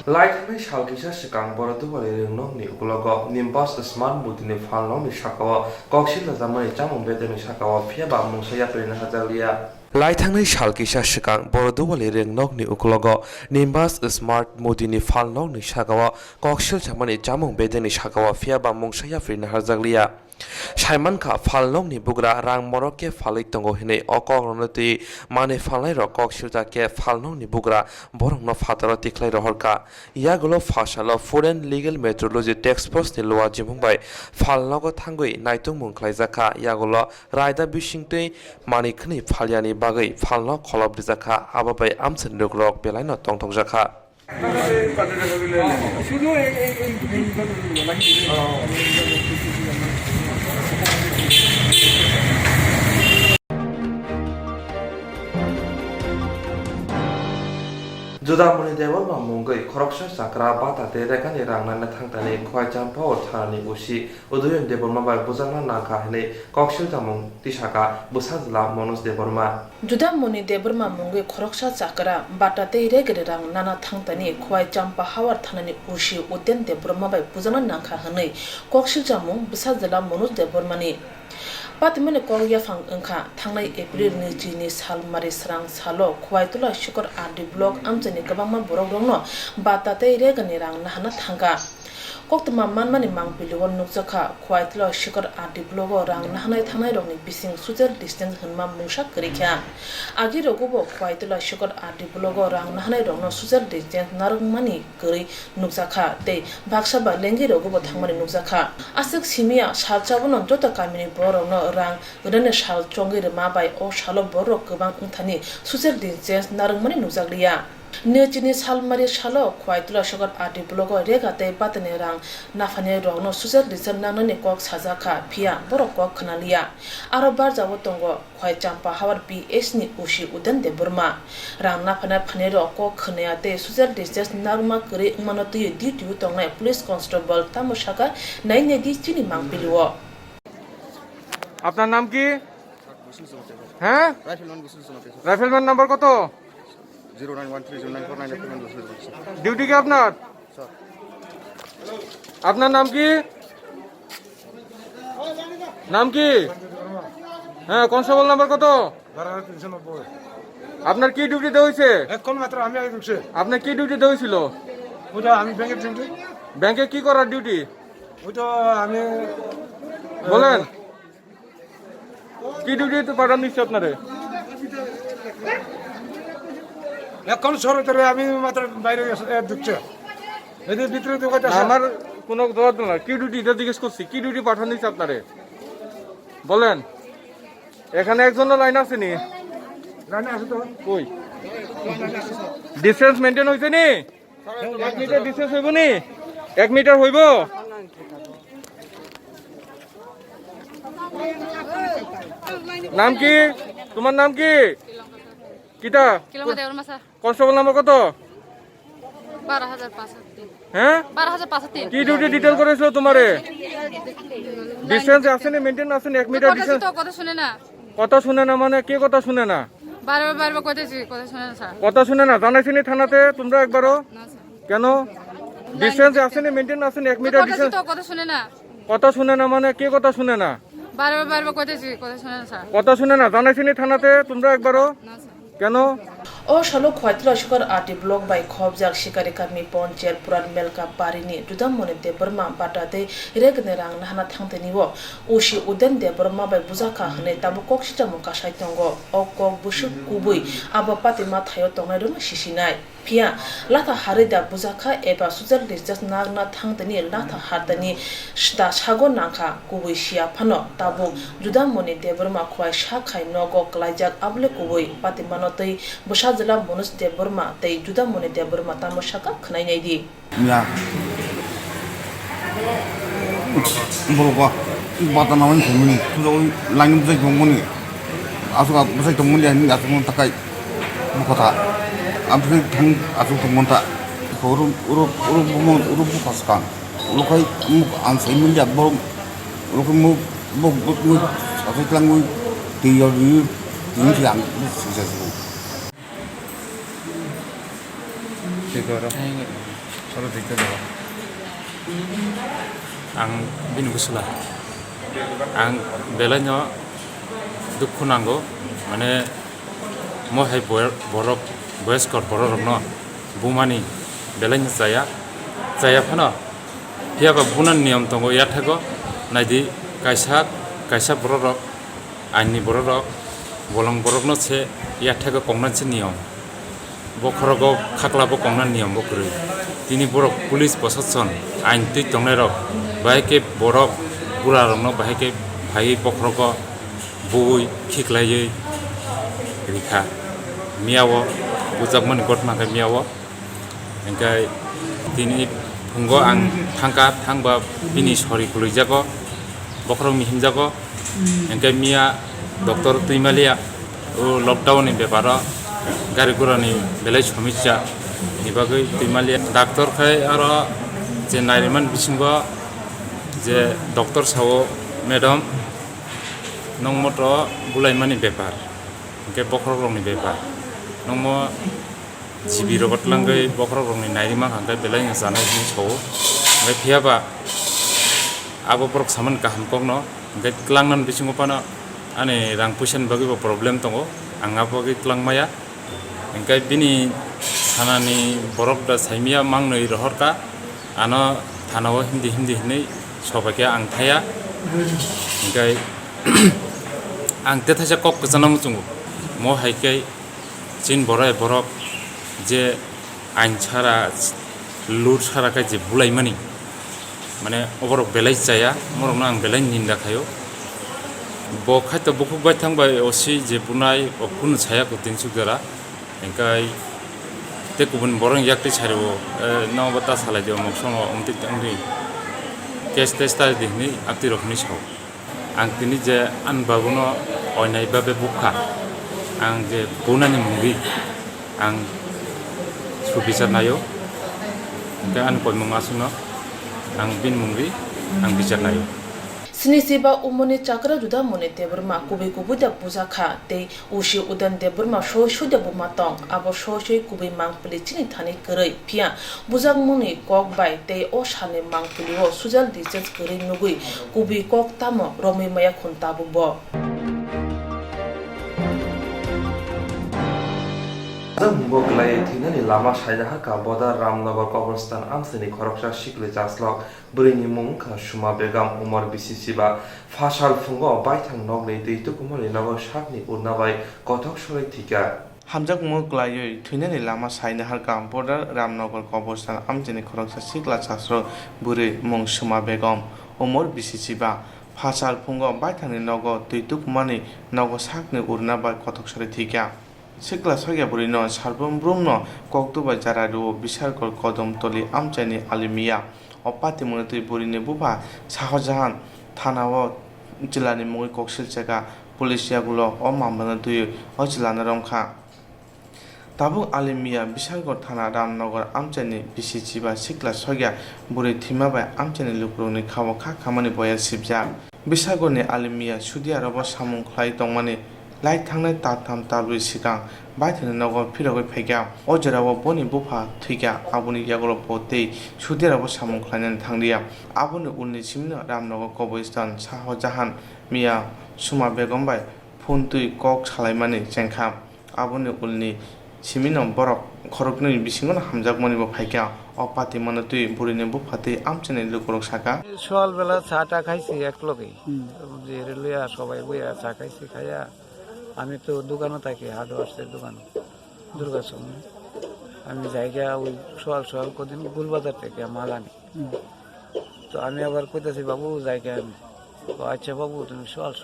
Like Shalkisha Shikang Boratu no ni Ukulago, Nimbos Smart Mutini Falon, Shakawa, Kokshila Zamani Jamon Bedem Shakawa, Fiaba Musaya Prin Hazalia. Laithangni Shalkisha Shikang Boradu ring nok ni Ukulago, Nimbas Smart Mutini Falon ni Shakawa, Kokshil Jamani Jamon Bedeni Shakawa, Fiaba Musaya Prin Hazalia. Shaiman ka falong ni bugra rang morok ke falai tongo hine okok ronoti mane falai rokok shuta ke falong ni bugra borong no fataro tiklai rohorka yagulo fashalo foreign legal metrology text post ni loa jimung bai falnogo thangui naitung mungklai jaka yagulo raida bishingtei mani khni falyani bagai falno kholob jaka ababai amsen rok belai no tongthok jaka Juda muni dewa ma mungai korupsi sakra bata tere kan irang na thangtani khwai champa thani usi uduyun deborma bai buzangna na ka hne kokshil jamung tisaka busazla monus deborma Juda muni deborma mungai korupsi sakra bata tere gerang nana thangtani khwai champa hawar thanani usi uden deborma bai buzangna na ka hne kokshil jamung busazla monus debormani Patmene Korea Fang Unka, Tanglai April Nijini Salmari Srang Salo, Quaitula Sugar Adi Block, Amjani Gabama Borogono, Batate Reganirang Nahana Tanga. Koktama Manmani Mang Pilon Nukzaka, Quaitula Sugar Adi Blogo Rang Nahana Tangai Bissing Suzer Distance Hunma Musha Krika. Agiro Gobo, Quaitula Sugar Adi Blogo Rang Nahana Rono Suzer Distance Narumani Guri Nukzaka, De Baksaba Lengi Rogobo Tamari Nukzaka. Asik Simia, Shalchabon Jota Kamini Borono Rang, Rene Shal Chongi Mabai or Shalo Boro Kubang Untani, Suzer Distance Narumani Nukzaglia. Nijini Salmari Shalo, Quaitula Sugar Adi Blogo Regate Batanirang, Nafane Rono, Suzer Listen Nanani Kok Sazaka, Pia, Borokok Kanalia, Arabarza Wotongo, Quai Champa, Howard B. Esni Ushi Uden de Burma, Rang Napana Panero, Kok Kaneate, Suzer Distance Naruma Kuri Manoti, Duty Tonga, Police Constable, Tamushaka, Nine Distini Mangpilio. আপনার নাম কি হ্যাঁ rifleman number কত 09130949 duty কি আপনার আপনার নাম কি হ্যাঁ কনস্টেবল নাম্বার কত 12390 আপনার কি ডিউটি দেওয়া হয়েছে এখন মাত্র আমি আগে ঢুকছে আপনার কি ডিউটি দেওয়া হয়েছিল ওটা আমি ব্যাংকের ডিউটি ব্যাংকে কি করার ডিউটি ওটা আমি বলেন কি ডিউটি তো পাঠান দিচ্ছে আপনারে এখন সরকারে আমি মাত্র বাইরে ঢুকছে এদের ভিতরে তো কথা আমার কোনো জবাব না কি ডিউটি এটা জিজ্ঞেস করছি কি ডিউটি পাঠান দিচ্ছে আপনারে বলেন এখানে একজন লাইন আছে নি জানি আছে তো কই ডিসটেন্স মেইনটেইন হইছে নি 1 মিটার ডিসটেন্স হইব নি 1 মিটার হইব নাম কি তোমার নাম কি কিটা কনস্টেবল নাম্বার কত 12503 হ্যাঁ 12503 কি ডিউটি ডিটেইল করেছো তোমারে ডিসটেন্স আছে নি মেইনটেইন আছে নি 1 মিটার ডিসটেন্স কথা শুনে না মানে কি কথা শুনে না বারবার কইতেছি কথা শুনে না স্যার কথা শুনে না জানাইছি নি থানাতে তোমরা একবারও না স্যার কেন ডিসটেন্স আছে নি মেইনটেইন আছে নি 1 মিটার ডিসটেন্স কথা শুনে না কথা শুনে না মানে কি কথা শুনে না বারবার কইতেছি কথা শুনে না স্যার কথা শুনে না জানাইছি নি থানাতে তোমরা একবারও না স্যার কেন O Shalo Quaitula Sugar Adi Block by Kobjak Shikari Kami Poncher Puran Melka Barini, Dudam Mone de Burma Bata de Regnerang Nana Tangteniwo, Ushi Uden de Burma by Buzaka Hane Tabukok Shitamuka Shaitongo, Oko Bushu Kubui, Abapati Matayo Tongarum Shishinai. Pia, Lata Harida Buzaka Eba Suzer just Nagna Tangteni, Lata Hardani, Shda Shago Nanka, Kubui Shia Pano, Tabu, Dudam Mone de Burma Kwai Shakai Nogo, Glajak Able Kubui, Patimanoti, Bushazilla Bonus de Burma, they Juda Mone de Burma Tamoshaka, Kanaidi. Ya. Bolokwa. Bata naman kumuni. Tuzo langin sa kumuni. Asuka sa kumuni ani asung takai. Mukota. Amsi thang asung tumonta. Uru paskan. Lokai muk ansai miliat borom. Lokai muk asai langui tiyo di siang sisa. ঠিক আছে sir देखते जाबा आं बिनु गुसुला आं बेलायनो दुखु नांगौ माने महाय बरक बयस्कर बररनो बुमानि बेलायनो जाया फानो हियाबा बुनान नियम दङ याथागो नायदि कायसा बररक आइननि बररक बलं बरकनो से याथागो कंगनानसे नियम बखरगो खाख्लाबो कंगनान नियम बकरै दिनै बरक पुलिस प्रशासन आइन तै दंनाय रक बाहायके बरक बुरा रंनो बाहायके भाई बखरगो बुई खिख्लायै रिखा मियावो बुजाकमोन गटनाखै मियावो ओंखाय दिनै फुंगो आं थांबा बिनि सरि खुलैजागो बखरग मिहिमजागो ओंखाय मिया डक्टर दैमालिया लकडाउननि बेपारा गारि गुरानि बेलाय समिस्या नि बागै दैमालिया डाक्टरखाय आरो जे नायरिमान बिसिंगो जे डक्टर सावो मेडम नों मत बुलायमानि बेपार ओंखाय बखरगनि बेपार नों जिबि रगतलांगै बखरगनि नायरिमान हांखाय बेलाय जानाय नि सावो ओमफ्राय फियाबा आबो बरक सामान गाहाम कगनो ओंखाय क्लांनान बिसिंगो पानो आने रां फैसानि बागैबो प्रब्लेम दङ आंहा बागै क्लांमाया ओंखाय बिनि थानानि बरक दा साइमिया मांनै रहरका आनो थानाव हिन्दी हिन्नै सबाइके आं थाया ओंखाय आं तेथासे कक गोजानाव मुचुंगो म हायकै चिन बरक जे आइन सारा लुर साराखाय जे बुलायमानि माने अबरक बेलाय जाया मरकनो आं बेलाय निन्दाखायो बखायथ' बुखुबाय थांबाय असी जे बुनाय अखुन साया कुतिन सुगरा ओंखाय ते गुबुन बरं याक्ति सारिव नबता सालाय दियो मक्सङ अमति तंदि केस टेस्टा दिनि आक्ति रखनि साव आं तिनि जे आन बाबुनो अयनाय बाबे बुखा आं जे बुनानि मुंगि आं सुबिचार नायो ओंखाय आन कय मुङासुनो आं बिन मुंगि आं बिचार नायो Sinisiba umone chakra juda mone te burma kubi kubu da puja kha te ushi udan de burma sho de buma tong abo sho kubi mang pili chini thani koroi pia bujak muni kok bai te o shane mang pili o sujal distance koroi nugui kubi kok tamo romi maya khunta bubo Mugoglai Tinani Lama Shaidahaka Boda Ramnagar Kobrstan Amsini Koroksa Shikli Jaslok Brini Munka Shuma Begam Umar Bisisiba Fashal Fungo Baitang Nogli Tukumali Nago Shakni Urnabai Kotok Shori Tika Hamjak Muglai Tinani Lama Shaidahaka Boda Ramnagar Kobrstan Amsini Koroksa Shikla Jaslo Buri Mung Shuma Begam Umar Bisisiba Fashal Fungo Baitang Nogo Tukumani Nago Shakni Urnabai Kotok Shori Tika Sikla Soya Burino, Sarbon Bruno, Koktuba Jaradu, Bisharkor Kodom Toli Amchani Alimia, or Pati Munati Burine Bupa, Sahojahan, Tanawa, Jilani Mui Koksil Cheka, Policia Gulo, or Mamma to you, or Jilana Romka. Tabu Alimia, Bisharkor Tana Ram Nogor Amchani, Bisichiba, Sikla Soya, Buri Timaba, Amchani Lukroni, Kawaka, Kamani Boya Sibja, Bishargoni Alimia, Sudia Robo Samun Klai Domani. Lai Tangnai Tatam Tabu Sikang, Baitan Nogo Pirogo Pega, Ojarawa Boni Bupa, Tiga, Abuni Yagolo Pote, Sudera was Samon Clan Tanglia, Abuni Uni Simno, Ram Nogo Kobistan, Saho Jahan, Mia, Suma Begombai, Puntui Kok Salamani, Jankam, Abuni Uni Simino Borok, Korokno Bisingon, Hamjak Monibo Pega, or Pati Monotui, Burine Bupati, Amchan Lukorok Saka. Swal Vela Sata Kaisi, Eklogi, the Relia Sovaya Sakaisi Kaya. আমি তো দোকানও থাকি হার্ডওয়ার্সের দোকান দুর্গার সামনে আমি জায়গা ওই সোয়াল কদিন গুলবাজার থেকে মাল আনি তো আমি আবার কইতেছি বাবু জায়গা আমি আচ্ছা বাবু তুমি সোয়াল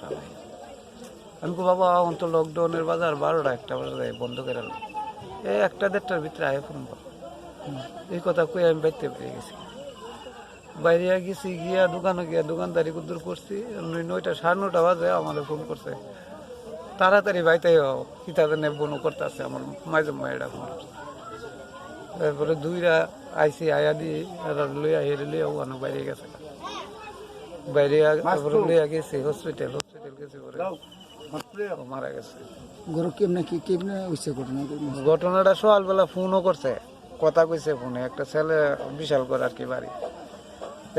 আমি কো বাবা এখন তো লকডাউনের বাজার 12টা 1টা বাজে বন্ধ করে এই 1টা 1:30টার ভিতরে আয় ফোন এই কথা কই আমি বাইতে পেয়ে গেছি বাইরে গেছি গিয়া দোকানদারি কুদুর করছি 9টা 9:30 বাজে আমাদের ফোন করছে তাড়াতাড়ি বাইতে কিতাবের নেবনো করতেছে আমার মাঝে মায়েরা তারপরে দুইরা আইসি আয়া দিয়ে লইয়া লইয়া ওখানে বাইরে গেছে বাইরে তারপরে লইয়া গেছি হসপিটাল গেছি পরে মারা গেছে গরু কেমনে হইছে ঘটনাটা সকালবেলা ফোনও করছে কথা কইছে ফোনে, একটা ছেলে বিশাল করে আর কি বাড়ি।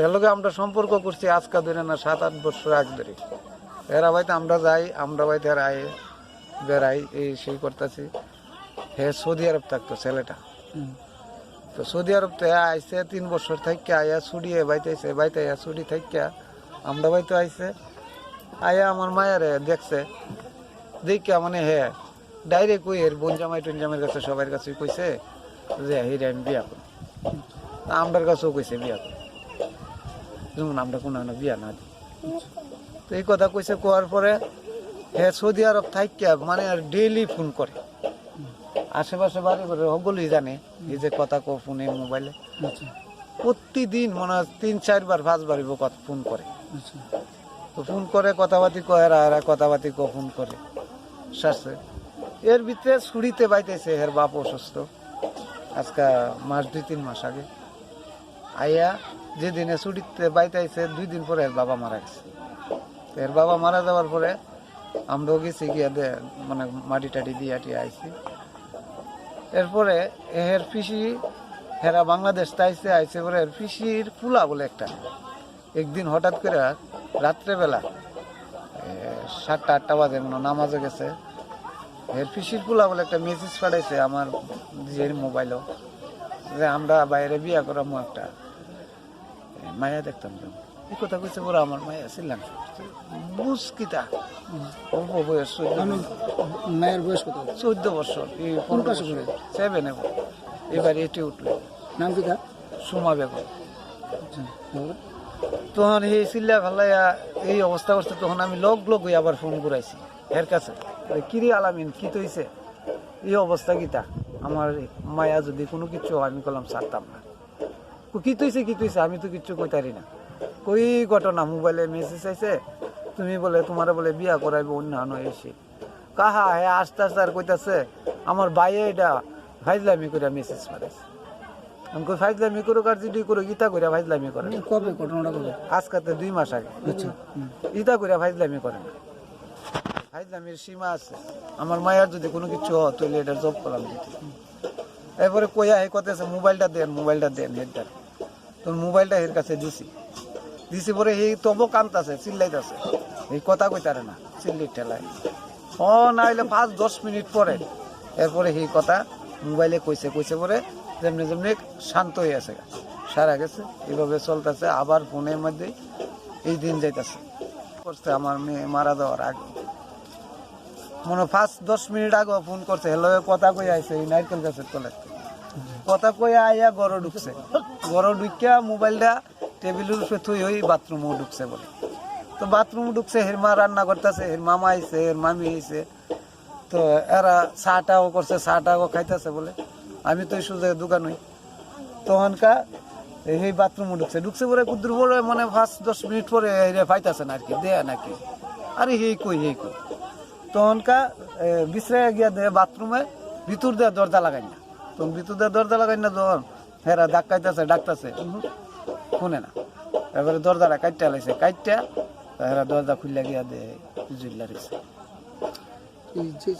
এর লগে আমরা সম্পর্ক করছি আজকা ধরে না 7-8 বছর আগ ধরে। এরা বাড়িতে আমরা যাই, আমরা বাড়িতে এরা আয়ে বেড়াই, এই সেই করতেছি। হে সৌদি আরব থাকতো ছেলেটা, তো সৌদি আরব থেকে আইসে 3 বছর থাইকা আয়া ছুটিয়ে বাইতেছে, বাইতে আয়া ছুটি থাইকা আমরা বাইতে আইসে। আয়া আমার মায়েরে দেখছে, দেখা মানে হে ডাইরেক্ট কই এর বোন জামাই টুন জামাইয়ের কাছে সবার কাছে কইছে যে হিরে আমি বিয়া করি। আমরার কাছেও কইছে বিয়া করি, যেমন আমরা কোনো বিয়া না দিই। তো এই কথা কইছে, কোয়ার পরে হে সৌদি আরব থাইকা মানে আর ডেইলি ফোন করে, আশেপাশে বাড়ি করে সকলেই জানে এই যে কথা কো ফোনে মোবাইলে। প্রতিদিন মনে হয় 3-4 বার 5 বার ফোন করে। তো ফোন করে কথাবার্তি কয়, এরা কথাবার্তি ফোন করে সারছে। এর ভিতরে ছুরিতে বাইতেছে এর বাপ অসুস্থ, আজকে মাস 2-3 মাস আগে। আইয়া যেদিনে ছুটিতে বাইতেছে 2 দিন পরে এর বাবা মারা গেছে। এর বাবা মারা যাওয়ার পরে আমরাও গেছি গিয়ে মানে মাটি টাটি দিয়ে আটিয়ে আইছি। এরপরে এর পিসি হেরা বাংলাদেশ আইসে, আইসে পরে এর পিসির ফুলা বলে একটা একদিন হঠাৎ করে রাত্রেবেলা 7টা-8টা বাজে মনে নামাজে গেছে, এর পিসির ফুলা বলে একটা মেসেজ পাঠাইছে আমার নিজের মোবাইলও, যে আমরা বাইরে বিয়া করামো, একটা মায়া দেখতাম। এই কথা কইছে পরে আমার মায়া ছিলাম বুঝকিতা অল্প বয়স, মায়ের বয়স কত? 14 বছর, এই 7 এবার 8 উঠলো। নাম কি? সুমা বেগম। তখন এই চিল্লা ফাল্লাইয়া এই অবস্থা করছে, তখন আমি লগ হয়ে আবার ফোন করাইছি এর কাছে, কিরে আলামিন কি তৈছে, এই অবস্থা কিতা, আমার মায়া যদি কোনো কিছু আমি করলাম ছাড়তাম না। কি তৈছে আমি তো কিচ্ছু কইতারি না। কই ঘটনা, মোবাইলে মেসেজ আইছে, তুমি বলে তোমার বলে বিয়া করাইবে অন্য এসে কাহা হে আস্তে আস্তে আর কইতাছে আমার বাইয়ে এটা ফাইজলামি করে মেসেজ পাঠাইছে। আমি কই ফাইজলামি করুক আর যদি করুক, ইতা করে ফাইজলামি করে। কবে ঘটনাটা কবে? আজকাতে 2 মাস আগে। আচ্ছা, ইতা করে ফাইজলামি করে না, ফাইজলামির সীমা আছে। আমার মায়ের যদি কোনো কিছু হয় তাহলে এটা জব করলাম দিতে। এরপরে কইয়া হে কথাছে মোবাইলটা দেন হেডটার। তোর মোবাইলটা এর কাছে দিছি পরে এই তবু কান্তাছে, চিল্লাইতেছে, এই কথা কইতারে না, চিল্লি ঠেলায়। না হইলে 5-10 মিনিট পরে এরপরে এই কথা মোবাইলে কইছে পরে যেমনি শান্ত হয়ে আছে, সারা গেছে। এইভাবে চলতেছে। আবার ফোনের মধ্যে এই দিন যাইতেছে করছে আমার মেয়ে মারা যাওয়ার আগে, মনে 5-10 মিনিট আগে ফোন করছে, হ্যালো কথা কই আইছে এই নারকেল গাছের তলে, কথা কই আইয়া ঘরে ঢুকছে। ঘরে ঢুকিয়া মোবাইলটা টেবিলের উপরে থুই হই বাথরুমও ঢুকছে বলে। তো বাথরুম ঢুকছে, হের মা রান্না করতেছে, হের মামা আইছে, হের মামি আইছে। তো এরা চাটাও করছে, চাটাও খাইতেছে বলে। আমি তো সোজা দোকান হই, তখনকা এই বাথরুমও ঢুকছে পরে কুদ্দুর পরে মানে 5-10 মিনিট পরে পাইতেছে না আর কি, দেয়া নাকি আরে এই কই তখনকা বিশ্রায় গিয়া দেয় বাথরুমে ভিতর দেওয়া দরজা লাগাই না। তখন ভিতর দেওয়া দরজা লাগাই না, যখন হেরা ডাকতেছে শুনে না। এবারে দরজাটা কাটতে লাইছে, হেরা দরজা খুললে গিয়া দেয় জুল্লা রয়েছে। এই যে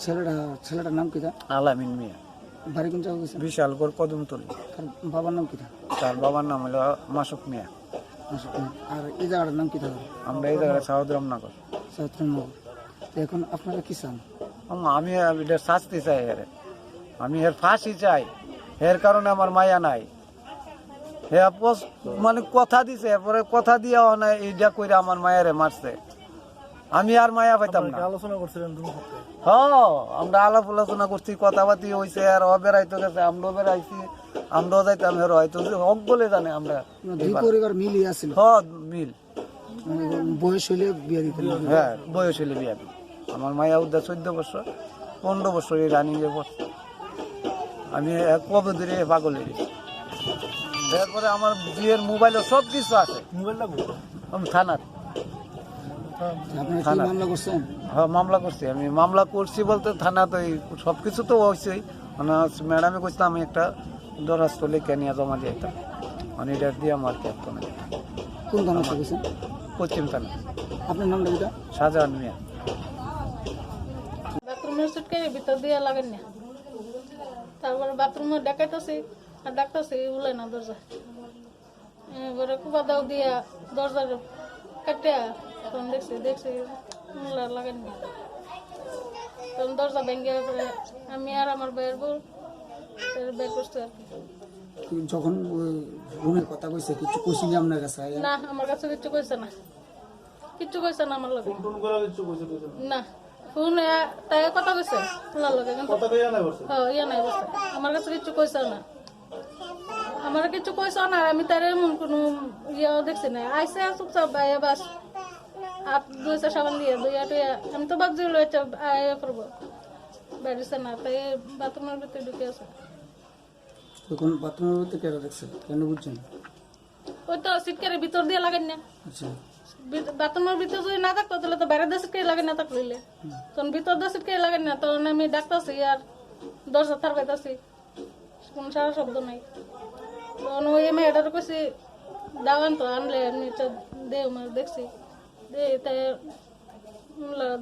ছেলেটার নাম কি? আলামিন মিয়া। বাড়ি কোন জায়গা গেছে? বিশালগড় কদমতলি। তার বাবার নাম কি? তার বাবার নাম হলো মাসুক মিয়া। আর এই জায়গাটার নাম কি? আমরা এই জায়গায় সাউদরামনগর। এখন আপনারা কি চান? আমি এটা শাস্তি চাই, আমি এর ফাঁসি চাই। এর কারণে আমার মায়া নাই, মানে কথা দিছে, এরপরে কথা দিয়া না এইটা কইরা আমার মায়ারে মারছে। আমি আর মায়া পাইতাম না। আলোচনা করছিলেন? আমরা আলোচনা করছি, কথাবার্তি হয়েছে। আর ও বেড়াইতে গেছে, আমরাও বেড়াইছি, আমরাও যাইতাম। হের হয়তো হক বলে জানে আমরা দুই পরিবার মিলই আছিল। মিল। বয়স হইলে বিয়া দিতেন? হ্যাঁ, বয়স হইলে বিয়া দিই। আমার মায়া উদ্যা 14 বছর, 15 বছর এই রানিং এ পড়ছে। আমি কবে ধরে পাগল হয়ে গেছি। এরপরে আমার বিয়ের মোবাইলে সব কিছু আছে। আমি থানার। মামলা করছেন? হ্যাঁ, মামলা করছি। আমি মামলা করছি বলতে থানা তো সব কিছু তো হয়েছেই। মানে ম্যাডামে কইছিলাম আমি একটা দরখাস্ত লিখে নিয়ে জমা দিয়ে দিতাম, মানে এটা দিয়ে আমার ক্যাপ্ত না। কোন থানা থাকেছেন? পশ্চিম থানা। আপনার নামটা কি? শাহজাহান মিয়া। বাথরুমের সুটকে ভিতর দিয়ে লাগেন না, তারপরে বাথরুমে দেখাইতেছি আর ডাক্তার সে উলে না দরজা এবারে কুবা দাও দিয়া দরজার কাটে তখন দেখছি উলা লাগানি তখন দরজা ভেঙে আমি আর আমার ভাইয়ের বউ বের করতে আর কি যখন রুমের কথা কইছে কিছু কইছিনি আপনার কাছে না আমার কাছে কিচ্ছু কইছে না আমার লগে না ফোন তাই কথা কইছে ওনার লগে কথা কইয়া নাই বসে হ্যাঁ ইয়া নাই বসে আমার কাছে কিচ্ছু কইছে না আমার কিছু কইছে না আমি তার এমন কোনো ইয়া দেখছি না আইসে চুপচাপ বাইরে বাস হাত ধুইছে সাবান দিয়ে আমি তো ভাবছি আয়া করবো বেরিয়েছে না তাই বাথরুমের ভিতরে ঢুকে আছে তখন বাথরুমের ভিতরে কেন দেখছে কেন বুঝছেন ওই তো সিটকারের ভিতর দিয়ে লাগাই না আচ্ছা বাথরুমের ভিতরে যদি না থাকতো তাহলে তো বাইরে দিয়ে সিটকারি লাগাই না থাকলে তখন ভিতর দিয়ে সিটকারি লাগাই না তখন আমি ডাকতেছি আর দরজা থার পাইতেছি কোনো সারা শব্দ নাই তখন ওই মেয়েটার কইছি দাওয়ান তো আনলে আমি দেও মার দেখছি দে তাই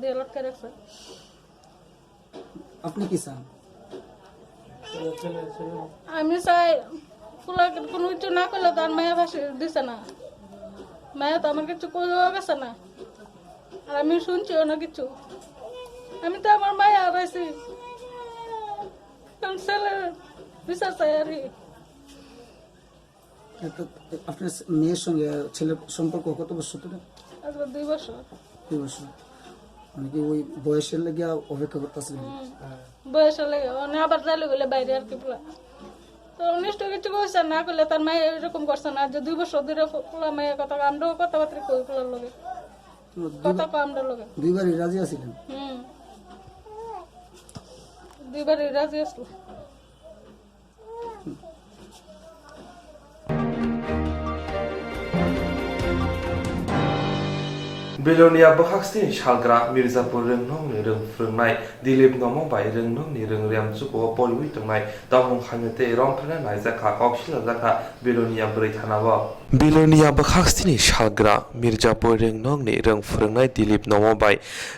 দিয়ে লটকে রাখছে আপনি কি চান আমি চাই কোনো কিছু না করলে তো আর মায়া ভাসি দিছে না মায়া তো আমার কিছু কইও গেছে না আর আমি শুনছিও না কিছু আমি তো আমার মায়া হারাইছি ছেলে বিচার চাই আর কি আপনার মেয়ের সঙ্গে ছেলের সম্পর্ক কত বছর ধরে আজকে 2 বছর 2 বছর মানে কি ওই বয়সের লেগে অপেক্ষা করতেছিলেন বয়সের লেগে আবার যাইলে গেলে বাইরে আর কি পোলা তো নিষ্ঠ কিছু কইছে না করলে তার মায়ে এরকম করছে না যে 2 বছর ধরে পোলা মায়ের কথা আমরাও কথাবার্তা কই পোলার লগে কথা কো আমরা লগে দুইবারই রাজি আছিলেন দুইবারই রাজি আসলো Belonia Bohaksini Shalgra Mirzapur Rengnong ni Reng Frungnai Dilip Nomong Bai Rengnong ni Reng Riam Chuko Polwi Tungnai Damong Khamete Romphana Nai Zakha Kokshila Zakha Belonia Brithanawa Belonia Bohaksini Shalgra Mirzapur Rengnong ni Reng Frungnai Dilip Nomong Bai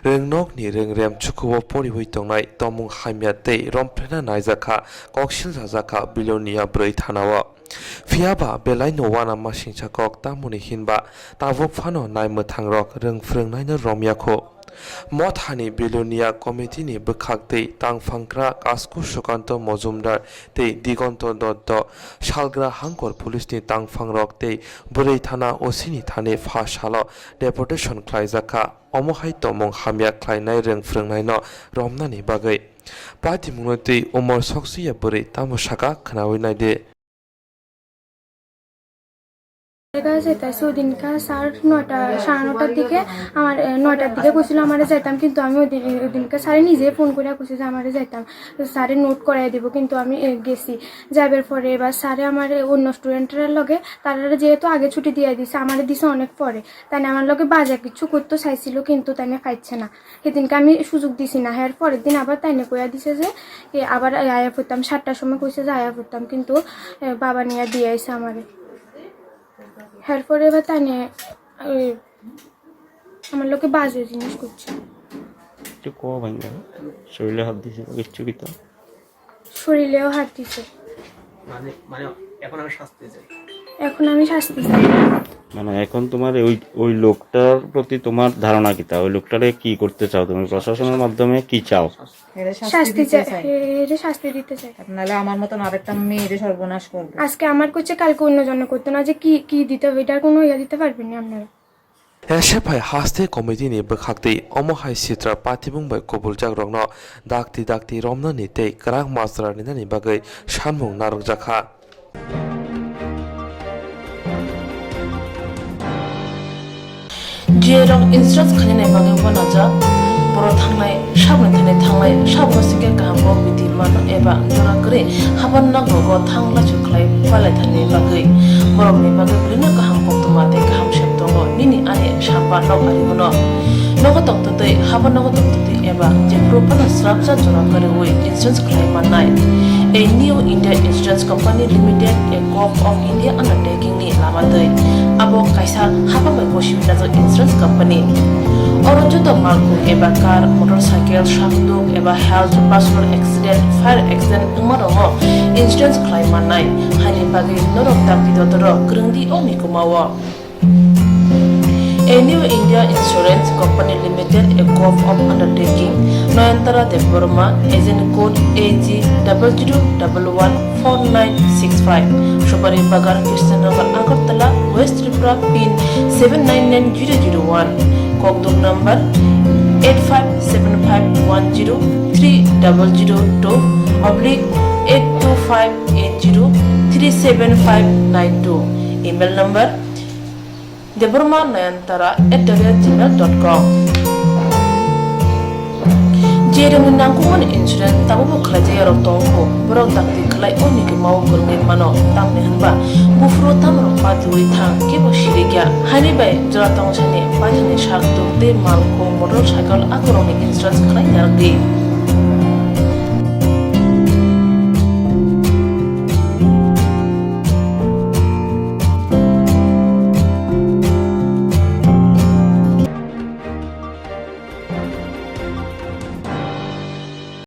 Rengnong ni Reng Riam Chuko Polwi Tungnai Damong Khamete Romphana Nai Zakha Kokshila Zakha Belonia Brithanawa Fiaba belai no wana masing chakok tamuni hinba tavok phano nai muthangrok reng frungnai na romyakho mothani Belonia committee ni bkhakte tangphangkra kasku sukanto mojumdar te digonto dotto shalgra hangkor police ni tangphangrok te burei thana osini thane phashalo deportation khlaijaka omohai tomong hamya khlainai reng frungnai no romnani bagai pati munoti umor soksiya burei tamoshaka khnawi de ওদিনকার 9:30 দিকে আমার 9টার দিকে কইছিল আমারে যাইতাম কিন্তু আমি ওদিনকে স্যারে নিজে ফোন করে কইছে যে আমারে যাইতাম স্যারে নোট করাই দিব কিন্তু আমি গেছি যাবার পরে এবার স্যারে আমারে অন্য স্টুডেন্টের লগে তারা যেহেতু আগে ছুটি দিয়ে দিছে আমারে দিছে অনেক পরে তাই আমার লগে বাজে কিছু করতে চাইছিল কিন্তু তাই পাইছে না সেদিনকে আমি সুযোগ দিছি না এর পরের দিন আবার তাই কইয়া দিছে যে আবার আয়া পড়তাম 7টার সময় কইছে যে আয়া পড়তাম কিন্তু বাবা নিয়ে দিয়ে আইছে আমারে এরপরে এবার তাই আমার লোকে বাজে জিনিস করছে শরীরে হাত দিছে কিচ্ছু কি শরীরেও হাত দিছে এখন আমি শাস্তি চাই মানে এখন তোমার ওই লোকটার প্রতি তোমার ধারণা কি তা ওই লোকটারে কি করতে চাও তুমি প্রশাসনের মাধ্যমে কি চাও শাস্তি চাই শাস্তি দিতে চাই নাহলে আমার মতন আরেকটা মেয়ের সর্বনাশ করবে আজকে আমার করছে কালকে অন্য জন্য করতে না যে কি কি দিতে হবে এটার কোনো ইয়া দিতে পারবেন না আপনারা Eshepai haste committee ni bekhakti omohai sitra patibung bai kobul jagrokno dakti romna ni tei krak masra ni nani bagai shanmung narok jakha Jerong instruct khane bagai banaja boro thangnai thangnai sabno sike kaham biti man eba jora kre haban na go thangla chuklai palai thane bagai borok ni bagai blina kaham koktumate kaham sheptongo nini ane sapa nok ari mono nogo tongtotoi haba nogo tongtotoi eba je propana srapsa jora kare oi insurance claim manai a new India Insurance Company Limited a co-op of India undertaking ni lamadoi abo kaisa haba mai boshibina jo insurance company Orojoto malku eba car motorcycle shakduk eba health personal accident fire accident umarongo insurance claim manai hani bagi norok takti dotoro krungdi omi kumawo A new India Insurance Company Limited, a co-op of undertaking, Noyantara de Burma, agent code AG 00114965, Shubari Bagar, Krishnagar, Agartala, West Tripura, PIN 799001, Kokduk number 8575103000/82580375592, email number deburmanayantara@gmail.com Jeremy nangkuman insurance tabu khlaje ro tongko borok dakti khlai oni ke mau gurne mano tamne hanba bufro tamro paturi thang ke bo shirigya hani bai jora tong chane pajane shak to de malko motorcycle akoroni insurance khlai nardi